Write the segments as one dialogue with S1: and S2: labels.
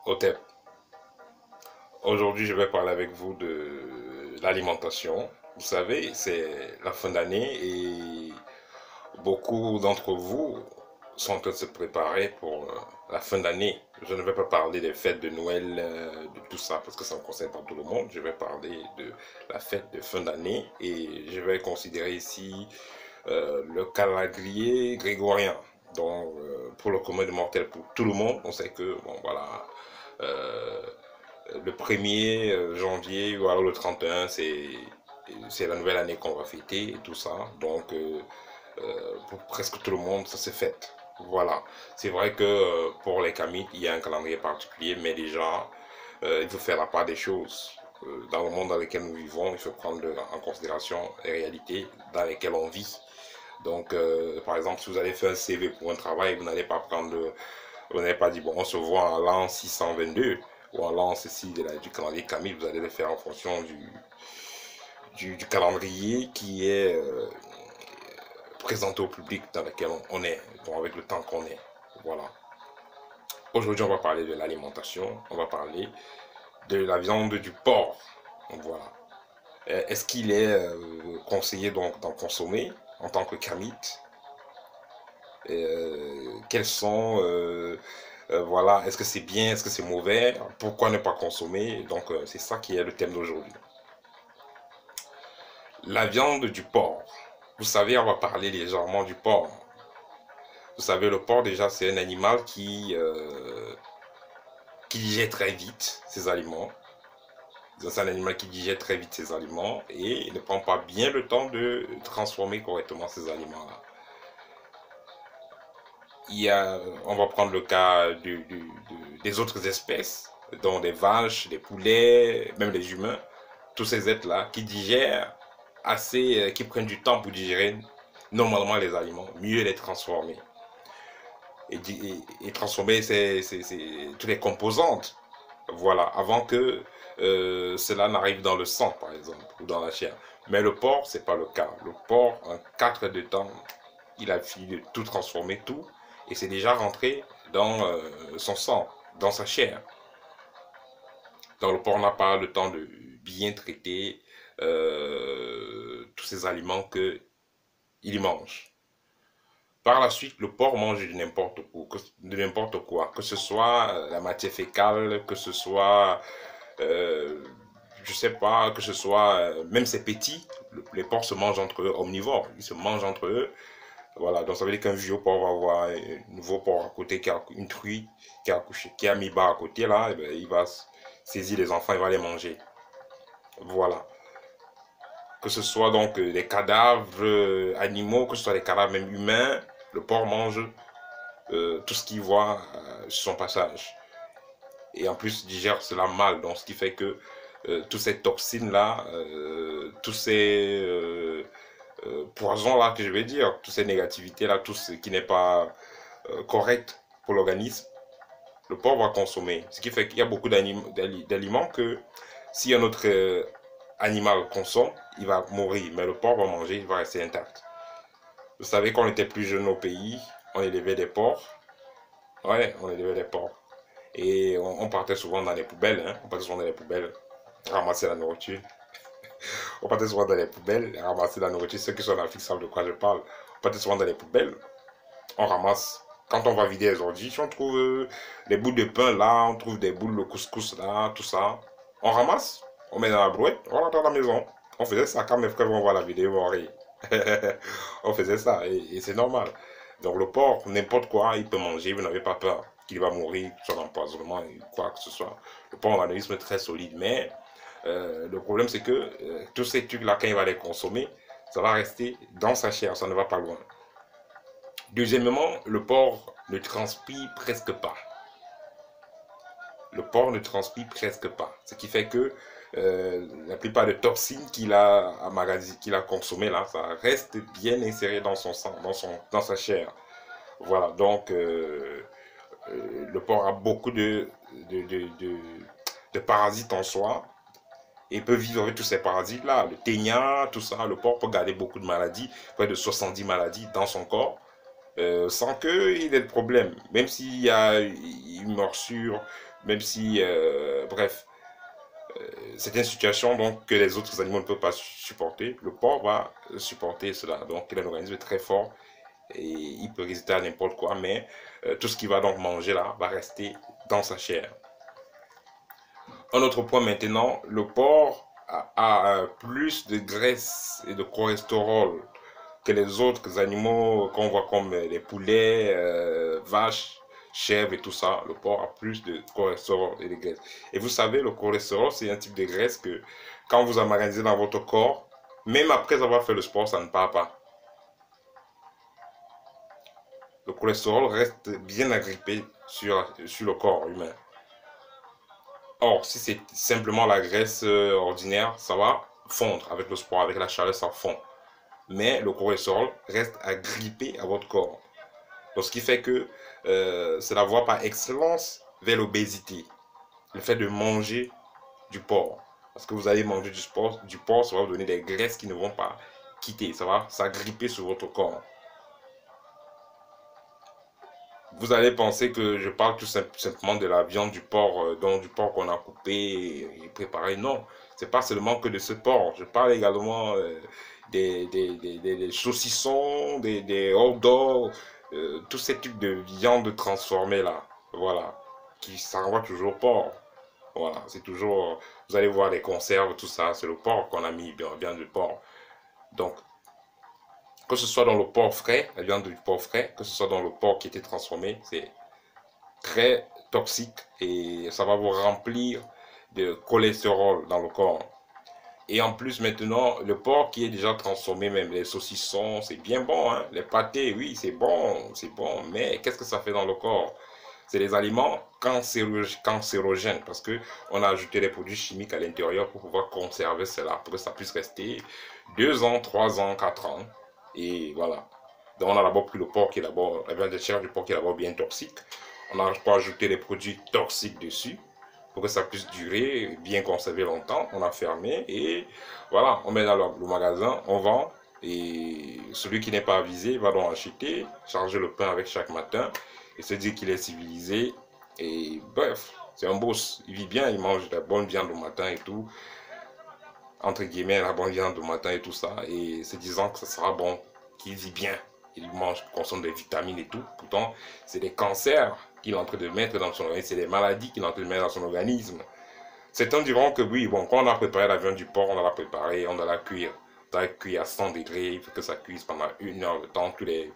S1: Otep, aujourd'hui je vais parler avec vous de l'alimentation. Vous savez, c'est la fin d'année et beaucoup d'entre vous sont en train de se préparer pour la fin d'année. Je ne vais pas parler des fêtes de Noël, de tout ça, parce que ça ne concerne pas tout le monde. Je vais parler de la fête de fin d'année et je vais considérer ici le calendrier grégorien. Donc, pour le commun des mortels, pour tout le monde, on sait que, bon, voilà, euh, le 1er janvier ou alors le 31, c'est la nouvelle année qu'on va fêter et tout ça. Donc, pour presque tout le monde, ça se fête. Voilà. C'est vrai que pour les Kamites, il y a un calendrier particulier, mais déjà, il faut faire la part des choses. Dans le monde dans lequel nous vivons, il faut prendre en considération les réalités dans lesquelles on vit. Donc, par exemple, si vous allez faire un CV pour un travail, vous n'allez pas dire, bon, on se voit en l'an 622 ou en l'an ceci du calendrier Camille, vous allez le faire en fonction du calendrier qui est présenté au public dans lequel on est, donc avec le temps qu'on est. Voilà. Aujourd'hui, on va parler de l'alimentation, on va parler de la viande du porc. Donc, voilà. Est-ce qu'il est conseillé donc d'en consommer en tant que kamite? Quels sont voilà, est-ce que c'est bien, est-ce que c'est mauvais, pourquoi ne pas consommer? Donc c'est ça qui est le thème d'aujourd'hui. La viande du porc. Vous savez, on va parler légèrement du porc. Vous savez, le porc déjà c'est un animal qui digère très vite ses aliments. C'est un animal qui digère très vite ses aliments et ne prend pas bien le temps de transformer correctement ces aliments-là. On va prendre le cas des autres espèces, dont des vaches, des poulets, même les humains, tous ces êtres-là qui digèrent assez, qui prennent du temps pour digérer normalement les aliments, mieux les transformer. Et transformer toutes les composantes, voilà, avant que cela n'arrive dans le sang, par exemple, ou dans la chair. Mais le porc, c'est pas le cas. Le porc, en 4 heures de temps, il a fini de tout transformer, tout, et c'est déjà rentré dans son sang, dans sa chair. Donc le porc n'a pas le temps de bien traiter tous ces aliments qu'il mange. Par la suite, le porc mange de n'importe quoi, que ce soit la matière fécale, que ce soit, euh, je sais pas, que ce soit, même ses petits, les porcs se mangent entre eux, omnivores, ils se mangent entre eux. Voilà, donc ça veut dire qu'un vieux porc va avoir un nouveau porc à côté, qui a une truie, qui a accouché, qui a mis bas à côté là, et bien, il va saisir les enfants, il va les manger. Voilà. Que ce soit donc des cadavres animaux, que ce soit des cadavres même humains, le porc mange tout ce qu'il voit sur son passage. Et en plus, il digère cela mal, donc ce qui fait que toutes ces toxines-là, tous ces poisons-là que je vais dire, toutes ces négativités-là, tout ce qui n'est pas correct pour l'organisme, le porc va consommer. Ce qui fait qu'il y a beaucoup d'aliments que si un autre animal consomme, il va mourir, mais le porc va manger, il va rester intact. Vous savez, quand on était plus jeune au pays, on élevait des porcs. Ouais, on élevait des porcs. Et on partait souvent dans les poubelles, hein. On partait souvent dans les poubelles, ramasser la nourriture. On partait souvent dans les poubelles, ramasser la nourriture. Ceux qui sont dans la savent de quoi je parle. On partait souvent dans les poubelles, on ramasse. Quand on va vider les ordures, on trouve des bouts de pain là, on trouve des boules de couscous là, tout ça. On ramasse, on met dans la brouette, on rentre à la maison. On faisait ça quand mes frères vont voir la vidéo, ils vont rire. On faisait ça et c'est normal. Donc le porc, n'importe quoi, il peut manger, vous n'avez pas peur qu'il va mourir, soit d'empoisonnement, quoi que ce soit. Le porc a un organisme très solide, mais le problème c'est que tous ces trucs-là, quand il va les consommer, ça va rester dans sa chair, ça ne va pas loin. Deuxièmement, le porc ne transpire presque pas. Le porc ne transpire presque pas. Ce qui fait que la plupart des toxines qu'il a consommées là, ça reste bien inséré dans son sang, dans sa chair. Voilà, donc le porc a beaucoup de, de, de, de parasites en soi et peut vivre avec tous ces parasites-là. Le ténia, tout ça, le porc peut garder beaucoup de maladies, près de 70 maladies dans son corps. Sans qu'il ait de problème. Même s'il y a une morsure, même si, bref, c'est une situation donc, que les autres animaux ne peuvent pas supporter. Le porc va supporter cela. Donc, il a un organisme très fort et il peut résister à n'importe quoi, mais tout ce qu'il va donc manger là va rester dans sa chair. Un autre point maintenant, le porc a plus de graisse et de cholestérol que les autres animaux qu'on voit comme les poulets, vaches, chèvres et tout ça. Le porc a plus de cholestérol et de graisse. Et vous savez, le cholestérol, c'est un type de graisse que quand vous emmagasinez dans votre corps, même après avoir fait le sport, ça ne part pas. Le cholestérol reste bien agrippé sur le corps humain. Or, si c'est simplement la graisse ordinaire, ça va fondre avec le sport, avec la chaleur, ça fond. Mais le cholestérol reste agrippé à votre corps. Donc, ce qui fait que c'est la voie par excellence vers l'obésité. Le fait de manger du porc. Parce que vous allez manger du porc, ça va vous donner des graisses qui ne vont pas quitter. Ça va s'agripper sur votre corps. Vous allez penser que je parle tout simplement de la viande du porc, donc du porc qu'on a coupé et préparé. Non, c'est pas seulement que de ce porc. Je parle également des saucissons, des hot dogs, tous ces types de viande transformée là. Voilà, qui ça renvoie toujours au porc. Voilà, c'est toujours, vous allez voir les conserves, tout ça, c'est le porc qu'on a mis, bien du porc. Donc, que ce soit dans le porc frais, la viande du porc frais, que ce soit dans le porc qui était transformé, c'est très toxique et ça va vous remplir de cholestérol dans le corps. Et en plus maintenant, le porc qui est déjà transformé, même les saucissons, c'est bien bon, hein? Les pâtés, oui, c'est bon, mais qu'est-ce que ça fait dans le corps? C'est des aliments cancérogènes parce que on a ajouté des produits chimiques à l'intérieur pour pouvoir conserver cela, pour que ça puisse rester 2 ans, 3 ans, 4 ans. Et voilà. Donc on a d'abord pris le porc qui est d'abord, la viande de chair du porc qui est d'abord bien toxique. On a pas ajouté des produits toxiques dessus pour que ça puisse durer, bien conserver longtemps. On a fermé et voilà, on met dans le magasin, on vend. Et celui qui n'est pas avisé va donc acheter, charger le pain avec chaque matin et se dire qu'il est civilisé. Et bref, c'est un boss. Il vit bien, il mange de la bonne viande au matin et tout. Entre guillemets, la bonne viande au matin et tout ça. Et se disant que ça sera bon, qu'il vit bien. Il mange, consomme des vitamines et tout. Pourtant, c'est des cancers qu'il est en train de mettre dans son organisme. C'est des maladies qu'il est en train de mettre dans son organisme. Certains diront que oui, bon, quand on a préparé la viande du porc, on doit la préparer, on doit la cuire. On doit la cuire à 100 degrés, il faut que ça cuise pendant 1 heure de temps. Tous les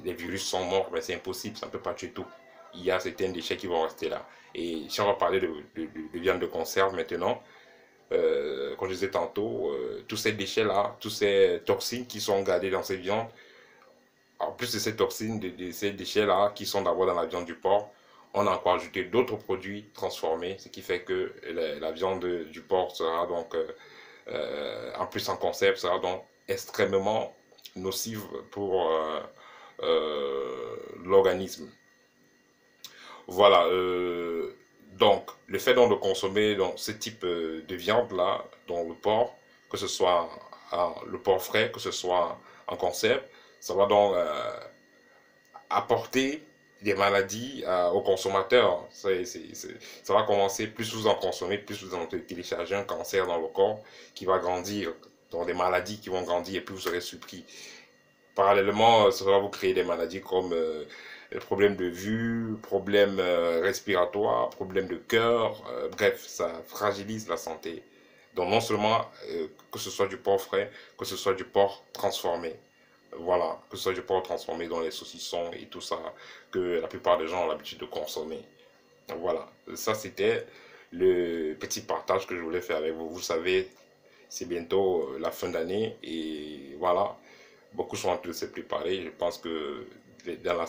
S1: virus sont morts, mais c'est impossible, ça ne peut pas tuer tout. Il y a certains déchets qui vont rester là. Et si on va parler de viande de conserve maintenant, comme je disais tantôt, tous ces déchets-là, tous ces toxines qui sont gardées dans ces viandes, en plus de ces toxines, de ces déchets-là qui sont d'abord dans la viande du porc, on a encore ajouté d'autres produits transformés, ce qui fait que la viande du porc sera donc, en plus en conserve, sera donc extrêmement nocive pour l'organisme. Voilà, donc le fait donc de consommer donc, ce type de viande-là, dans le porc, que ce soit le porc frais, que ce soit en conserve, ça va donc apporter des maladies aux consommateurs. Ça va commencer, plus vous en consommez, plus vous en téléchargez un cancer dans le corps qui va grandir, donc des maladies qui vont grandir et plus vous serez surpris. Parallèlement, ça va vous créer des maladies comme problèmes de vue, problèmes respiratoires, problèmes de cœur, bref, ça fragilise la santé. Donc non seulement que ce soit du porc frais, que ce soit du porc transformé. Voilà, que ce soit du porc transformé dans les saucissons et tout ça, que la plupart des gens ont l'habitude de consommer. Voilà, ça c'était le petit partage que je voulais faire avec vous. Vous savez, c'est bientôt la fin d'année et voilà, beaucoup sont en train de se préparer. Je pense que dans les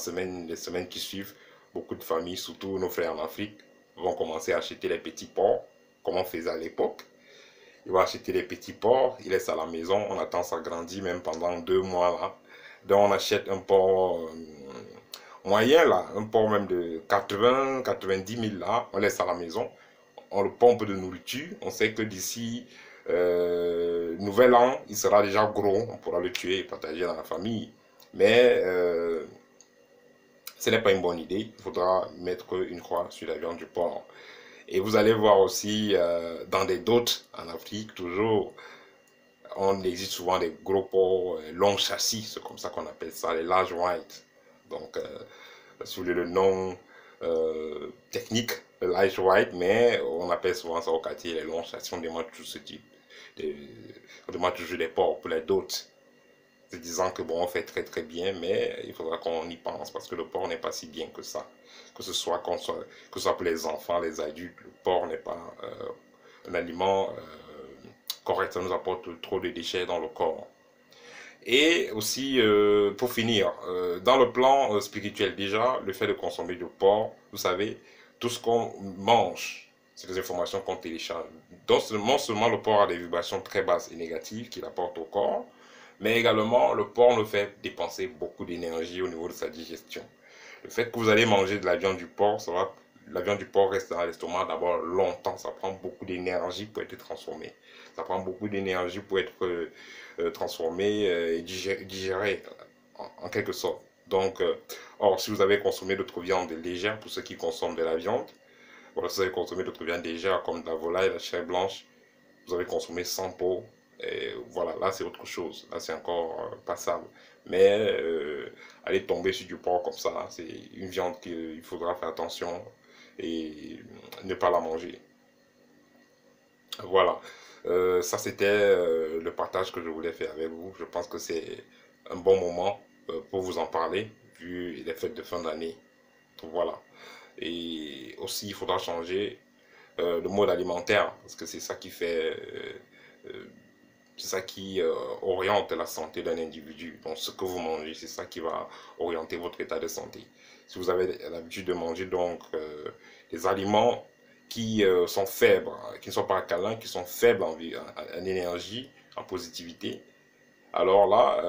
S1: semaines qui suivent, beaucoup de familles, surtout nos frères en Afrique, vont commencer à acheter les petits porcs, comme on faisait à l'époque. Il va acheter les petits porcs, il laisse à la maison, on attend ça grandir même pendant 2 mois là. Donc on achète un porc moyen là, un porc même de 80-90 000 là, on laisse à la maison, on le pompe de nourriture, on sait que d'ici nouvel an, il sera déjà gros, on pourra le tuer et partager dans la famille. Mais ce n'est pas une bonne idée. Il faudra mettre une croix sur la viande du porc. Et vous allez voir aussi dans des dots en Afrique, toujours, on existe souvent des gros porcs longs châssis, c'est comme ça qu'on appelle ça, les large white. Donc, si vous voulez le nom technique, le large white, mais on appelle souvent ça au quartier les longs châssis. On demande tout ce type. On demande toujours des porcs pour les dots. Se disant que bon, on fait très très bien, mais il faudra qu'on y pense parce que le porc n'est pas si bien que ça. Que ce soit, que ce soit pour les enfants, les adultes, le porc n'est pas un aliment correct, ça nous apporte trop de déchets dans le corps. Et aussi, pour finir, dans le plan spirituel, déjà, le fait de consommer du porc, vous savez, tout ce qu'on mange, c'est des informations qu'on télécharge. Donc, non seulement le porc a des vibrations très basses et négatives qu'il apporte au corps, mais également le porc nous fait dépenser beaucoup d'énergie au niveau de sa digestion. Le fait que vous allez manger de la viande du porc, la viande du porc reste dans l'estomac d'abord longtemps, ça prend beaucoup d'énergie pour être transformé. Ça prend beaucoup d'énergie pour être transformé et digéré en quelque sorte. Donc, or, si vous avez consommé d'autres viandes légères, pour ceux qui consomment de la viande, voilà, si vous avez consommé d'autres viandes légères comme de la volaille, la chair blanche, vous avez consommé sans peau, et voilà, là c'est autre chose, là c'est encore passable. Mais aller tomber sur du porc comme ça, c'est une viande qu'il faudra faire attention et ne pas la manger. Voilà, ça c'était le partage que je voulais faire avec vous. Je pense que c'est un bon moment pour vous en parler, vu les fêtes de fin d'année. Voilà. Et aussi, il faudra changer le mode alimentaire, parce que c'est ça qui fait, c'est ça qui oriente la santé d'un individu. Donc, ce que vous mangez, c'est ça qui va orienter votre état de santé. Si vous avez l'habitude de manger donc des aliments qui sont faibles, qui ne sont pas câlins, qui sont faibles en énergie, en positivité, alors là,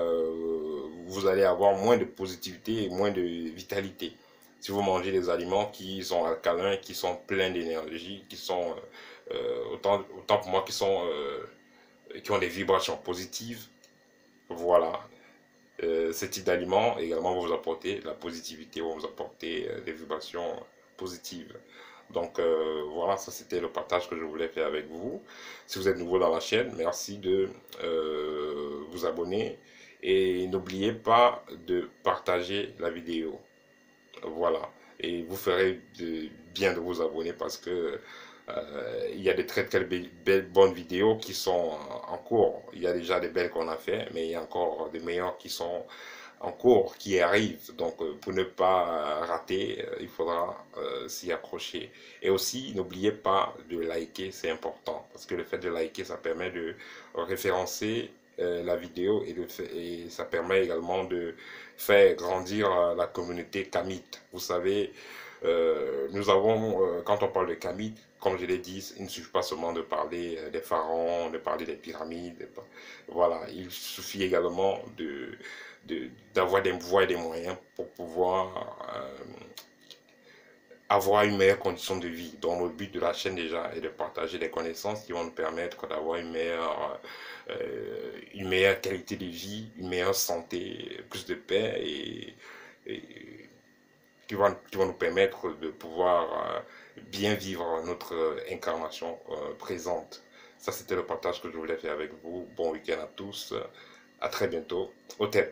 S1: vous allez avoir moins de positivité et moins de vitalité. Si vous mangez des aliments qui sont alcalins, qui sont pleins d'énergie, qui sont, autant pour moi, qui ont des vibrations positives, voilà. Ce type d'aliments également va vous apporter de la positivité, va vous apporter des vibrations positives. Donc voilà, ça c'était le partage que je voulais faire avec vous. Si vous êtes nouveau dans la chaîne, merci de vous abonner et n'oubliez pas de partager la vidéo. Voilà, et vous ferez bien de vous abonner parce que il y a des très belles bonnes vidéos qui sont en cours. Il y a déjà des belles qu'on a fait, mais il y a encore des meilleures qui sont en cours, qui arrivent. Donc, pour ne pas rater, il faudra s'y accrocher. Et aussi, n'oubliez pas de liker, c'est important. Parce que le fait de liker, ça permet de référencer la vidéo et ça permet également de faire grandir la communauté Kamit. Vous savez, nous avons, quand on parle de Kamit, comme je l'ai dit, il ne suffit pas seulement de parler des pharaons, de parler des pyramides. Voilà, il suffit également d'avoir des voies et des moyens pour pouvoir avoir une meilleure condition de vie. Donc le but de la chaîne déjà est de partager des connaissances qui vont nous permettre d'avoir une meilleure qualité de vie, une meilleure santé, plus de paix et qui va nous permettre de pouvoir bien vivre notre incarnation présente. Ça, c'était le partage que je voulais faire avec vous. Bon week-end à tous. À très bientôt. Au thème.